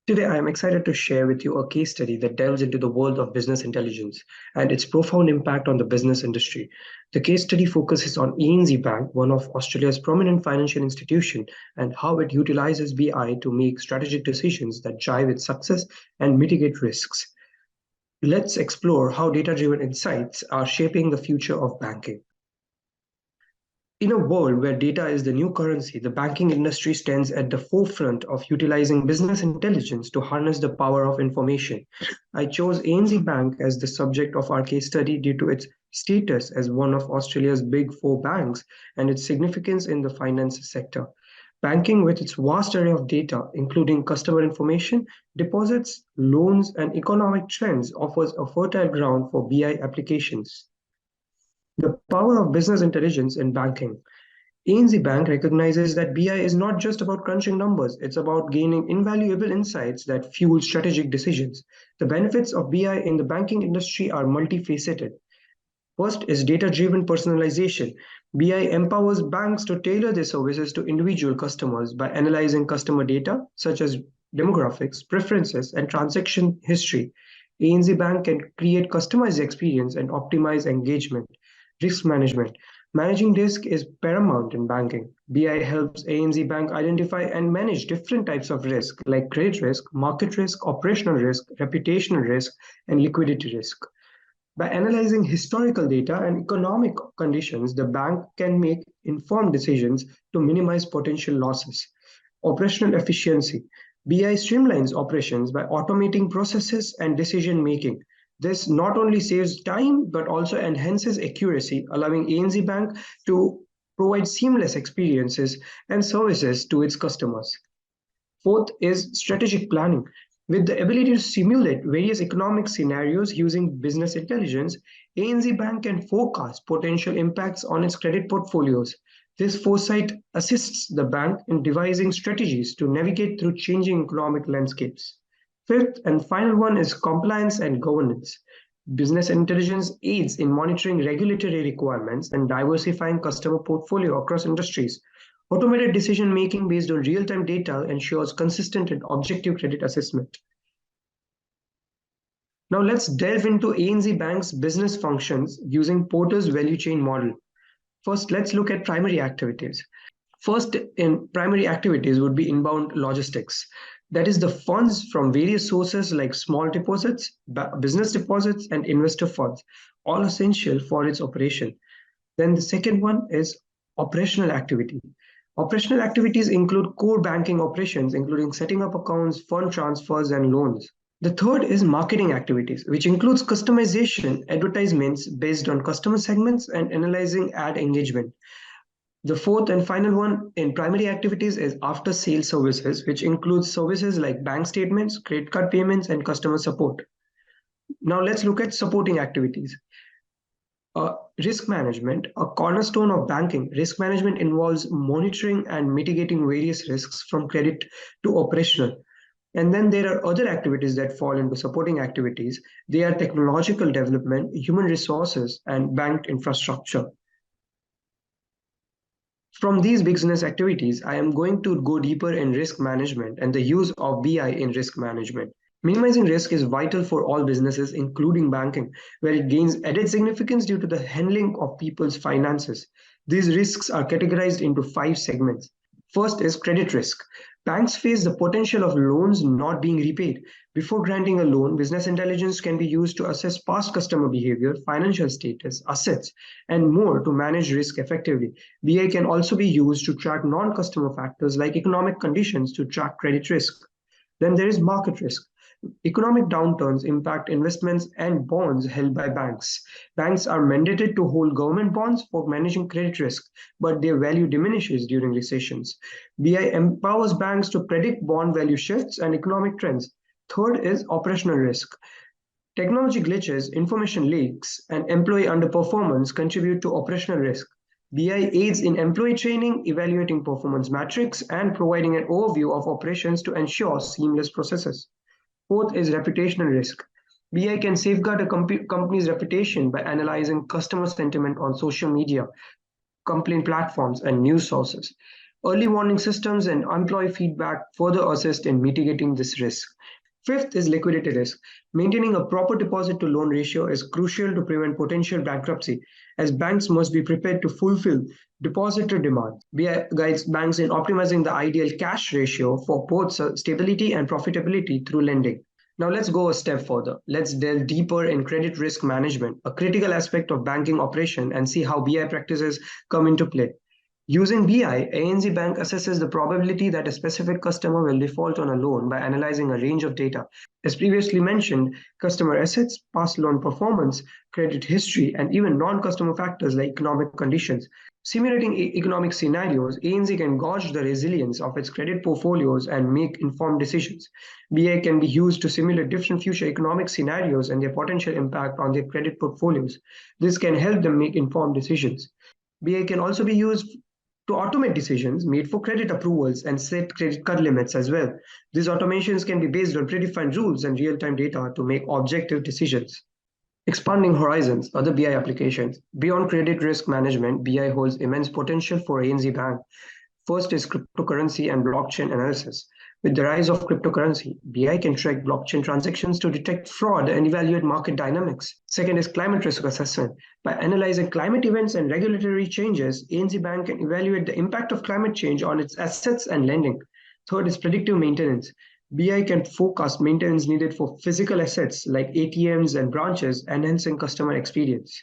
Today, I am excited to share with you a case study that delves into the world of business intelligence and its profound impact on the business industry. The case study focuses on ANZ Bank, one of Australia's prominent financial institutions, and how it utilizes BI to make strategic decisions that drive its success and mitigate risks. Let's explore how data-driven insights are shaping the future of banking. In a world where data is the new currency, the banking industry stands at the forefront of utilizing business intelligence to harness the power of information. I chose ANZ Bank as the subject of our case study due to its status as one of Australia's big four banks and its significance in the finance sector. Banking, with its vast array of data, including customer information, deposits, loans, and economic trends, offers a fertile ground for BI applications. The power of business intelligence in banking. ANZ Bank recognizes that BI is not just about crunching numbers, it's about gaining invaluable insights that fuel strategic decisions. The benefits of BI in the banking industry are multifaceted. First is data-driven personalization. BI empowers banks to tailor their services to individual customers by analyzing customer data such as demographics, preferences, and transaction history. ANZ Bank can create customized experience and optimize engagement. Risk management. Managing risk is paramount in banking. BI helps ANZ Bank identify and manage different types of risk like credit risk, market risk, operational risk, reputational risk, and liquidity risk. By analyzing historical data and economic conditions, the bank can make informed decisions to minimize potential losses. Operational efficiency. BI streamlines operations by automating processes and decision making. This not only saves time but also enhances accuracy, allowing ANZ Bank to provide seamless experiences and services to its customers. Fourth is strategic planning. With the ability to simulate various economic scenarios using business intelligence, ANZ Bank can forecast potential impacts on its credit portfolios. This foresight assists the bank in devising strategies to navigate through changing economic landscapes. Fifth and final one is compliance and governance. Business intelligence aids in monitoring regulatory requirements and diversifying customer portfolio across industries. Automated decision-making based on real-time data ensures consistent and objective credit assessment. Now let's delve into ANZ Bank's business functions using Porter's value chain model. First, let's look at primary activities. First in primary activities would be inbound logistics. That is the funds from various sources like small deposits, business deposits, and investor funds, all essential for its operation. Then the second one is operational activity. Operational activities include core banking operations, including setting up accounts, fund transfers, and loans. The third is marketing activities, which includes customization, advertisements based on customer segments, and analyzing ad engagement. The fourth and final one in primary activities is after-sales services, which includes services like bank statements, credit card payments, and customer support. Now let's look at supporting activities. Risk management, a cornerstone of banking. Risk management involves monitoring and mitigating various risks from credit to operational. And then there are other activities that fall into supporting activities. They are technological development, human resources, and bank infrastructure. From these business activities, I am going to go deeper in risk management and the use of BI in risk management. Minimizing risk is vital for all businesses, including banking, where it gains added significance due to the handling of people's finances. These risks are categorized into 5 segments. First is credit risk. Banks face the potential of loans not being repaid. Before granting a loan, business intelligence can be used to assess past customer behavior, financial status, assets, and more to manage risk effectively. BI can also be used to track non-customer factors like economic conditions to track credit risk. Then there is market risk. Economic downturns impact investments and bonds held by banks. Banks are mandated to hold government bonds for managing credit risk, but their value diminishes during recessions. BI empowers banks to predict bond value shifts and economic trends. Third is operational risk. Technology glitches, information leaks, and employee underperformance contribute to operational risk. BI aids in employee training, evaluating performance metrics, and providing an overview of operations to ensure seamless processes. Fourth is reputational risk. BI can safeguard a company's reputation by analyzing customer sentiment on social media, complaint platforms, and news sources. Early warning systems and employee feedback further assist in mitigating this risk. Fifth is liquidity risk. Maintaining a proper deposit to loan ratio is crucial to prevent potential bankruptcy, as banks must be prepared to fulfill depositor demand. BI guides banks in optimizing the ideal cash ratio for both stability and profitability through lending. Now let's go a step further. Let's delve deeper in credit risk management, a critical aspect of banking operation, and see how BI practices come into play. Using BI, ANZ Bank assesses the probability that a specific customer will default on a loan by analyzing a range of data. As previously mentioned, customer assets, past loan performance, credit history, and even non-customer factors like economic conditions. Simulating economic scenarios, ANZ can gauge the resilience of its credit portfolios and make informed decisions. BI can be used to simulate different future economic scenarios and their potential impact on their credit portfolios. This can help them make informed decisions. BI can also be used to automate decisions made for credit approvals and set credit card limits as well. These automations can be based on predefined rules and real-time data to make objective decisions. Expanding horizons, other BI applications. Beyond credit risk management, BI holds immense potential for ANZ Bank. First is cryptocurrency and blockchain analysis. With the rise of cryptocurrency, BI can track blockchain transactions to detect fraud and evaluate market dynamics. Second is climate risk assessment. By analyzing climate events and regulatory changes, ANZ Bank can evaluate the impact of climate change on its assets and lending. Third is predictive maintenance. BI can forecast maintenance needed for physical assets like ATMs and branches, enhancing customer experience.